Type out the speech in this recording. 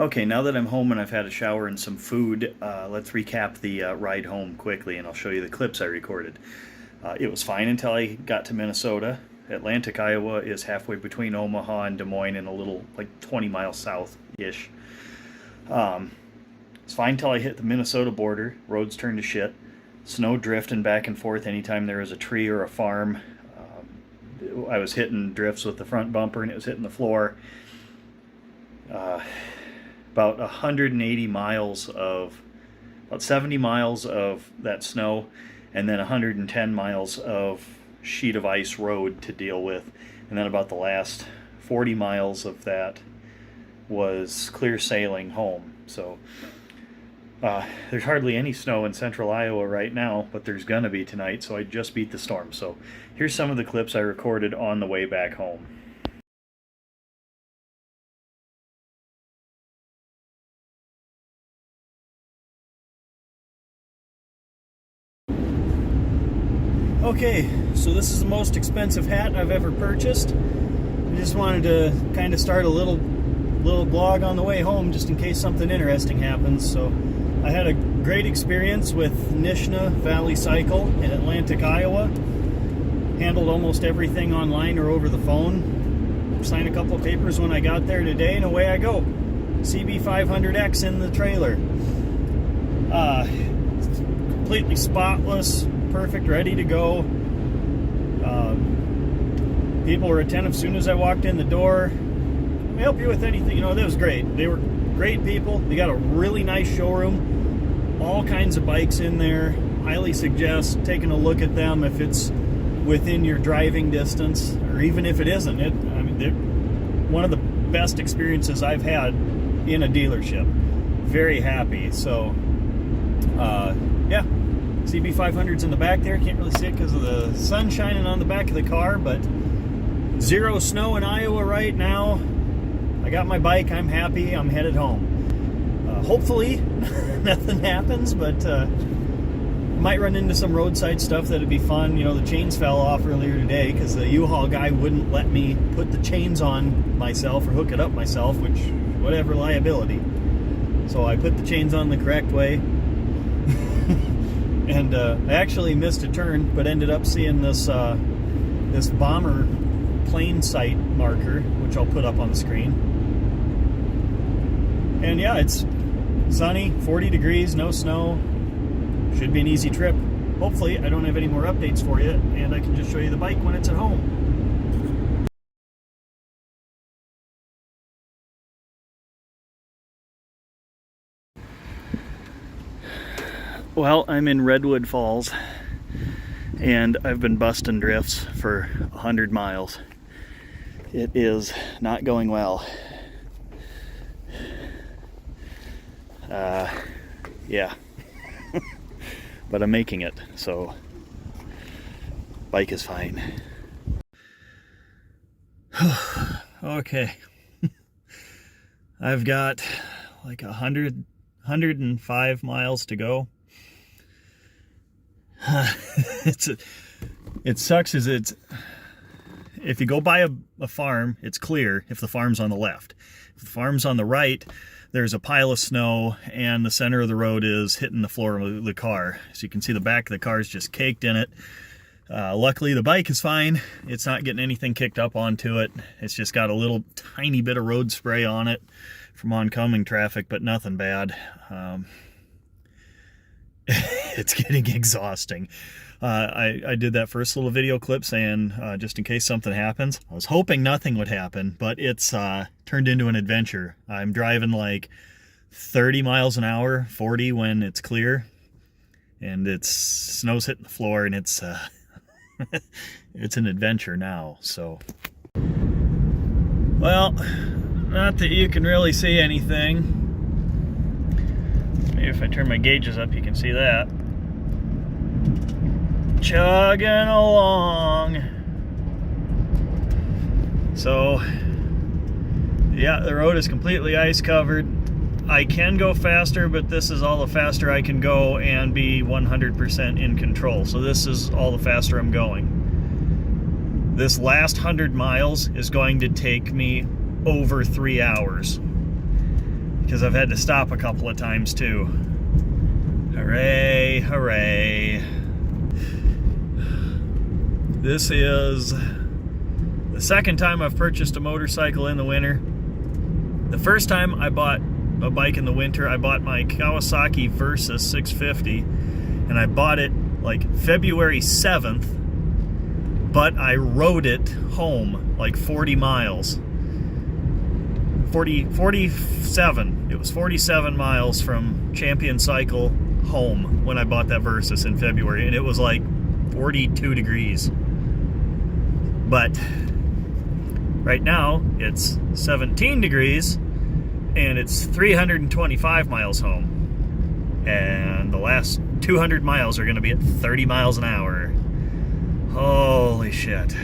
Okay, now that I'm home and I've had a shower and some food, let's recap the ride home quickly, and I'll show you the clips I recorded. It was fine until I got to Minnesota. Atlantic, Iowa is halfway between Omaha and Des Moines and a little, like 20 miles south-ish. It's fine until I hit the Minnesota border. Roads turned to shit. Snow drifting back and forth anytime there was a tree or a farm. I was hitting drifts with the front bumper and it was hitting the floor. About 180 miles of, about 70 miles of that snow, and then 110 miles of sheet of ice road to deal with. And then about the last 40 miles of that was clear sailing home. So there's hardly any snow in central Iowa right now, but there's gonna be tonight, so I just beat the storm. So here's some of the clips I recorded on the way back home. Okay, so this is the most expensive hat I've ever purchased. I just wanted to kind of start a little blog on the way home just in case something interesting happens. So I had a great experience with Nishna Valley Cycle in Atlantic, Iowa. Handled almost everything online or over the phone. Signed a couple of papers when I got there today, and away I go. CB500X in the trailer. Completely spotless. Perfect, ready to go. People were attentive as soon as I walked in the door. Let me help you with anything. You know, that was great. They were great people. They got a really nice showroom. All kinds of bikes in there. Highly suggest taking a look at them if it's within your driving distance, or even if it isn't. I mean, one of the best experiences I've had in a dealership. Very happy. So, yeah. CB500's in the back there. Can't really see it because of the sun shining on the back of the car, but zero snow in Iowa right now. I got my bike. I'm happy. I'm headed home. Hopefully nothing happens, but might run into some roadside stuff that'd be fun. You know, the chains fell off earlier today because the U-Haul guy wouldn't let me put the chains on myself or hook it up myself, which, whatever, liability. So I put the chains on the correct way. And I actually missed a turn, but ended up seeing this this bomber plane sight marker, which I'll put up on the screen. And yeah, it's sunny, 40 degrees, no snow. Should be an easy trip. Hopefully, I don't have any more updates for you, and I can just show you the bike when it's at home. Well, I'm in Redwood Falls, and I've been busting drifts for 100 miles. It is not going well. Yeah. But I'm making it, so bike is fine. Okay. I've got like 105 miles to go. It sucks is if you go by a farm, it's clear if the farm's on the left. If the farm's on the right, there's a pile of snow and the center of the road is hitting the floor of the car. So you can see the back of the car is just caked in it. Luckily the bike is fine. It's not getting anything kicked up onto it. It's just got a little tiny bit of road spray on it from oncoming traffic, but nothing bad. It's getting exhausting. I did that first little video clip saying just in case something happens. I was hoping nothing would happen, but it's turned into an adventure. I'm driving like 30 miles an hour, 40 when it's clear, and snow's hitting the floor, and it's it's an adventure now. So, well, not that you can really see anything. Maybe if I turn my gauges up, you can see that. Chugging along. So, yeah, the road is completely ice covered. I can go faster, but this is all the faster I can go and be 100% in control. So this is all the faster I'm going. This last 100 miles is going to take me over 3 hours. because I've had to stop a couple of times too. Hooray, hooray. This is the second time I've purchased a motorcycle in the winter. The first time I bought a bike in the winter, I bought my Kawasaki Versa 650, and I bought it like February 7th, but I rode it home like 40 miles. 47. It was 47 miles from Champion Cycle home when I bought that Versus in February, and it was like 42 degrees. But right now it's 17 degrees and it's 325 miles home. And the last 200 miles are going to be at 30 miles an hour. Holy shit.